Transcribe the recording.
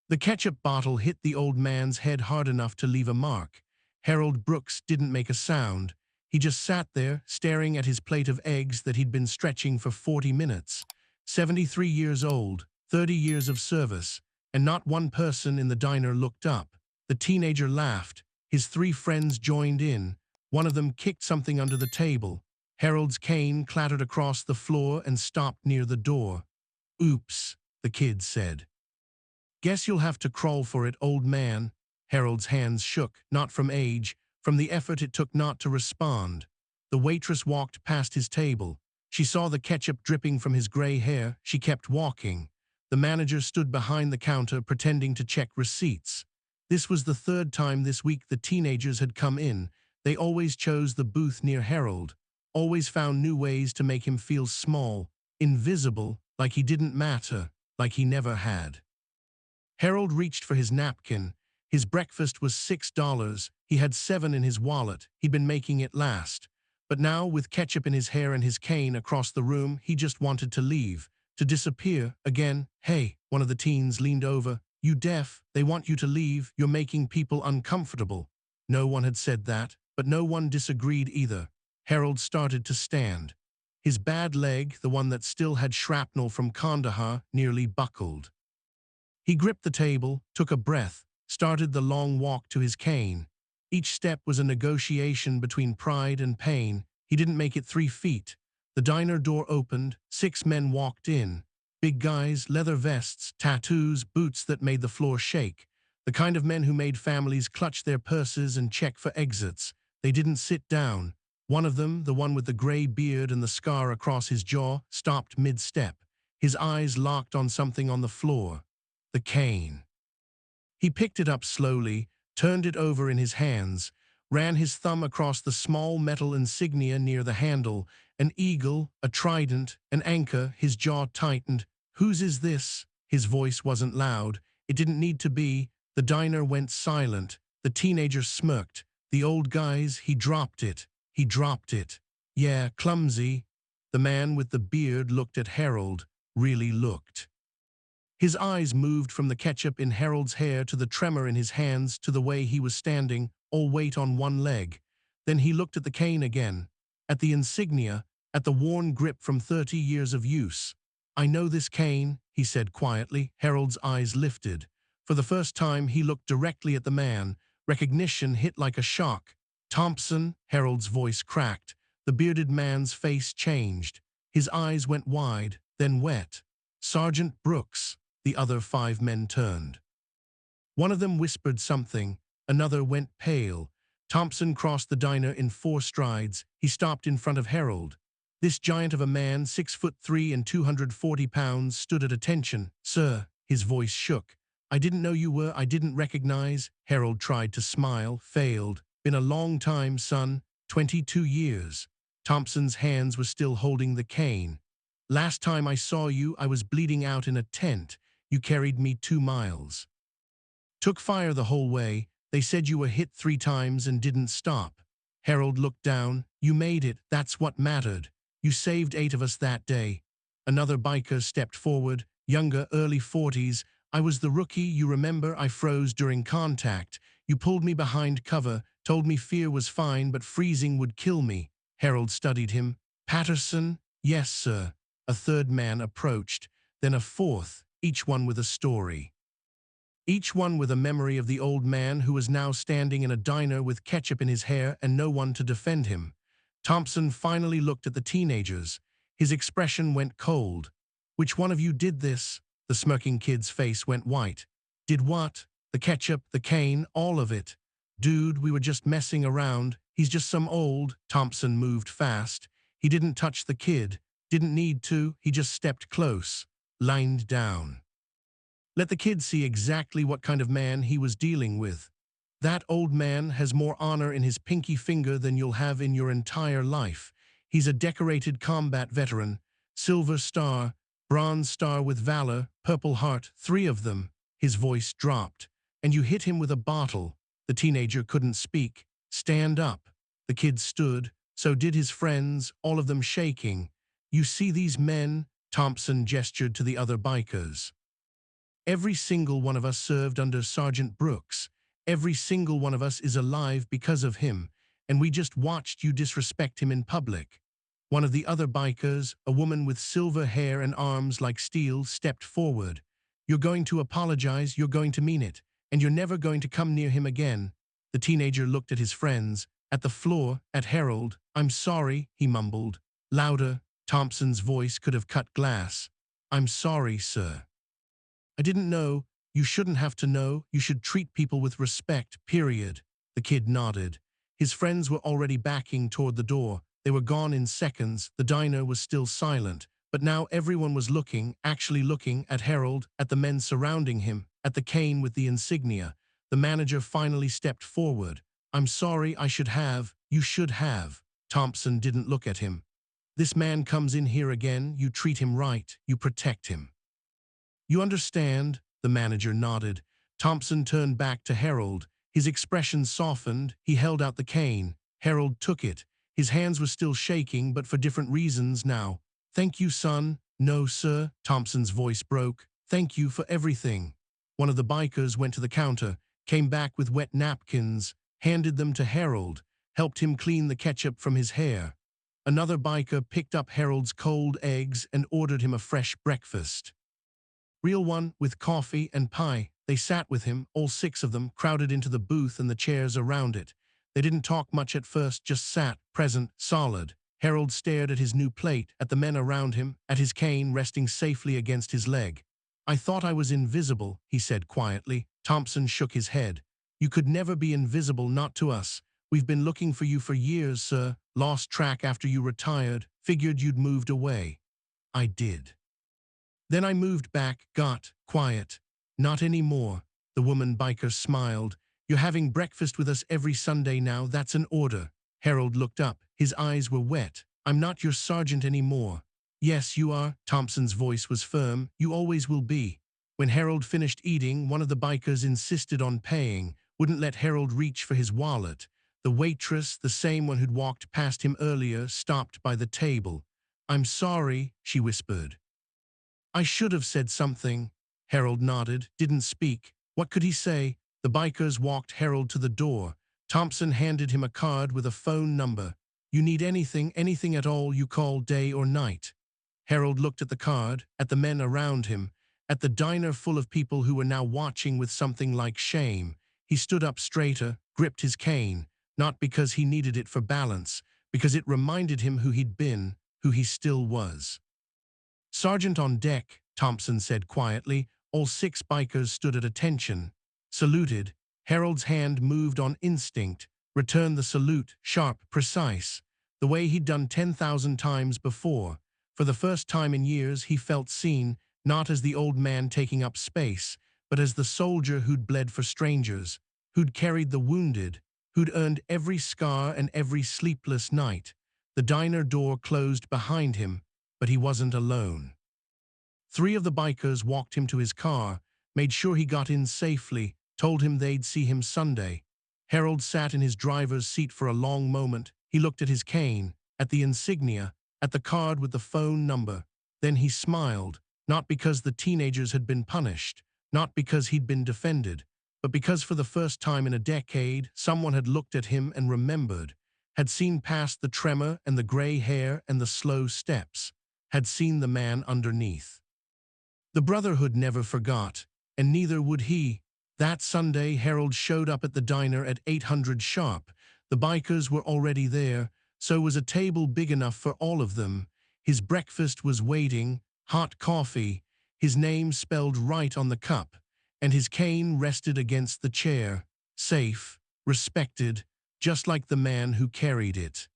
The ketchup bottle hit the old man's head hard enough to leave a mark. Harold Brooks didn't make a sound. He just sat there, staring at his plate of eggs that he'd been stretching for 40 minutes. 73 years old, 30 years of service, and not one person in the diner looked up. The teenager laughed. His three friends joined in. One of them kicked something under the table. Harold's cane clattered across the floor and stopped near the door. "Oops," the kid said. "Guess you'll have to crawl for it, old man." Harold's hands shook, not from age, from the effort it took not to respond. The waitress walked past his table. She saw the ketchup dripping from his gray hair. She kept walking. The manager stood behind the counter, pretending to check receipts. This was the third time this week the teenagers had come in. They always chose the booth near Harold, always found new ways to make him feel small, invisible, like he didn't matter, like he never had. Harold reached for his napkin. His breakfast was $6. He had 7 in his wallet. He'd been making it last. But now, with ketchup in his hair and his cane across the room, he just wanted to leave, to disappear again. "Hey," one of the teens leaned over. "You deaf? They want you to leave. You're making people uncomfortable." No one had said that, but no one disagreed either. Harold started to stand. His bad leg, the one that still had shrapnel from Kandahar, nearly buckled. He gripped the table, took a breath, started the long walk to his cane. Each step was a negotiation between pride and pain. He didn't make it 3 feet. The diner door opened. 6 men walked in. Big guys, leather vests, tattoos, boots that made the floor shake. The kind of men who made families clutch their purses and check for exits. They didn't sit down. One of them, the one with the gray beard and the scar across his jaw, stopped mid-step. His eyes locked on something on the floor. The cane. He picked it up slowly, turned it over in his hands, ran his thumb across the small metal insignia near the handle, an eagle, a trident, an anchor. His jaw tightened. "Whose is this?" His voice wasn't loud. It didn't need to be. The diner went silent. The teenager smirked. "The old guy's." He dropped it. He dropped it. "Yeah, clumsy." The man with the beard looked at Harold, really looked. His eyes moved from the ketchup in Harold's hair to the tremor in his hands to the way he was standing, all weight on one leg. Then he looked at the cane again, at the insignia, at the worn grip from 30 years of use. "I know this cane," he said quietly. Harold's eyes lifted. For the first time, he looked directly at the man. Recognition hit like a shock. "Thompson," Harold's voice cracked. The bearded man's face changed. His eyes went wide, then wet. "Sergeant Brooks." The other 5 men turned. One of them whispered something. Another went pale. Thompson crossed the diner in 4 strides. He stopped in front of Harold. This giant of a man, 6'3" and 240 pounds, stood at attention. "Sir," his voice shook. "I didn't know you were. I didn't recognize." Harold tried to smile, failed. "Been a long time, son. 22 years. Thompson's hands were still holding the cane. "Last time I saw you, I was bleeding out in a tent. You carried me 2 miles. Took fire the whole way. They said you were hit 3 times and didn't stop." Harold looked down. "You made it. That's what mattered. You saved 8 of us that day." Another biker stepped forward, younger, early 40s. "I was the rookie. You remember? I froze during contact. You pulled me behind cover, told me fear was fine, but freezing would kill me." Harold studied him. "Patterson?" "Yes, sir." A third man approached, then a fourth, each one with a story. Each one with a memory of the old man who was now standing in a diner with ketchup in his hair and no one to defend him. Thompson finally looked at the teenagers. His expression went cold. "Which one of you did this?" The smirking kid's face went white. "Did what?" "The ketchup, the cane, all of it." "Dude, we were just messing around. He's just some old—" Thompson moved fast. He didn't touch the kid. Didn't need to. He just stepped close. Lined down. Let the kid see exactly what kind of man he was dealing with. "That old man has more honor in his pinky finger than you'll have in your entire life. He's a decorated combat veteran. Silver Star, Bronze Star with Valor, Purple Heart, 3 of them." His voice dropped. "And you hit him with a bottle." The teenager couldn't speak. "Stand up." The kid stood. So did his friends, all of them shaking. "You see these men?" Thompson gestured to the other bikers. Every single one of us served under Sergeant Brooks. Every single one of us is alive because of him, and we just watched you disrespect him in public." One of the other bikers, a woman with silver hair and arms like steel, stepped forward. "You're going to apologize, you're going to mean it, and you're never going to come near him again." The teenager looked at his friends, at the floor, at Harold. "I'm sorry," he mumbled. Louder, Thompson's voice could have cut glass. "I'm sorry, sir. I didn't know. You shouldn't have to know. You should treat people with respect, period." The kid nodded. His friends were already backing toward the door. They were gone in seconds. The diner was still silent, but now everyone was looking, actually looking, at Harold, at the men surrounding him, at the cane with the insignia. The manager finally stepped forward. "I'm sorry, I should have. You should have." Thompson didn't look at him. "This man comes in here again, you treat him right, you protect him. You understand?" The manager nodded. Thompson turned back to Harold. His expression softened. He held out the cane. Harold took it. His hands were still shaking, but for different reasons now. "Thank you, son." "No, sir," Thompson's voice broke. "Thank you for everything." One of the bikers went to the counter, came back with wet napkins, handed them to Harold, helped him clean the ketchup from his hair. Another biker picked up Harold's cold eggs and ordered him a fresh breakfast. Real one, with coffee and pie. They sat with him, all six of them, crowded into the booth and the chairs around it. They didn't talk much at first, just sat, present, solid. Harold stared at his new plate, at the men around him, at his cane resting safely against his leg. "I thought I was invisible," he said quietly. Thompson shook his head. "You could never be invisible, not to us. We've been looking for you for years, sir. Lost track after you retired. Figured you'd moved away." "I did. Then I moved back, got quiet." "Not anymore." The woman biker smiled. "You're having breakfast with us every Sunday now, that's an order." Harold looked up. His eyes were wet. "I'm not your sergeant anymore." "Yes, you are." Thompson's voice was firm. "You always will be." When Harold finished eating, one of the bikers insisted on paying, wouldn't let Harold reach for his wallet. The waitress, the same one who'd walked past him earlier, stopped by the table. "I'm sorry," she whispered. "I should have said something." Harold nodded, didn't speak. What could he say? The bikers walked Harold to the door. Thompson handed him a card with a phone number. "You need anything, anything at all, you call day or night." Harold looked at the card, at the men around him, at the diner full of people who were now watching with something like shame. He stood up straighter, gripped his cane, not because he needed it for balance, because it reminded him who he'd been, who he still was. "Sergeant on deck," Thompson said quietly. All six bikers stood at attention. Saluted. Harold's hand moved on instinct, returned the salute, sharp, precise, the way he'd done 10,000 times before. For the first time in years, he felt seen, not as the old man taking up space, but as the soldier who'd bled for strangers, who'd carried the wounded, who'd earned every scar and every sleepless night. The diner door closed behind him, but he wasn't alone. Three of the bikers walked him to his car, made sure he got in safely, told him they'd see him Sunday. Harold sat in his driver's seat for a long moment. He looked at his cane, at the insignia, at the card with the phone number. Then he smiled, not because the teenagers had been punished, not because he'd been defended, but because for the first time in a decade, someone had looked at him and remembered, had seen past the tremor and the gray hair and the slow steps, had seen the man underneath. The Brotherhood never forgot, and neither would he. That Sunday, Harold showed up at the diner at 800 sharp. The bikers were already there, so was a table big enough for all of them. His breakfast was waiting, hot coffee, his name spelled right on the cup, and his cane rested against the chair, safe, respected, just like the man who carried it.